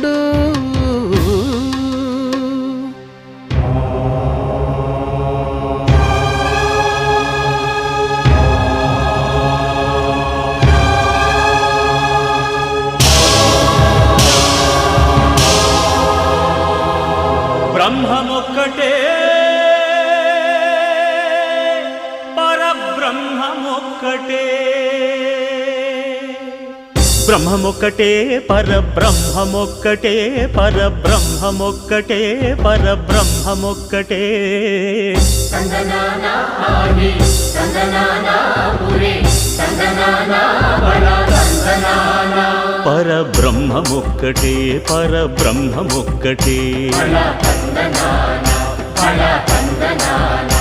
శివుడు బ్రహ్మమొక్కటే పరబ్రహ్మమొక్కటే బ్రహ్మమొక్కటే పరబ్రహ్మమొక్కటే పరబ్రహ్మమొక్కటే పరబ్రహ్మమొక్కటే సంగనానా ఆగి సంగనానా పురే సంగనానా బడా సంగనానా పరబ్రహ్మమొక్కటే పరబ్రహ్మమొక్కటే బడా సంగనానా బడా సంగనానా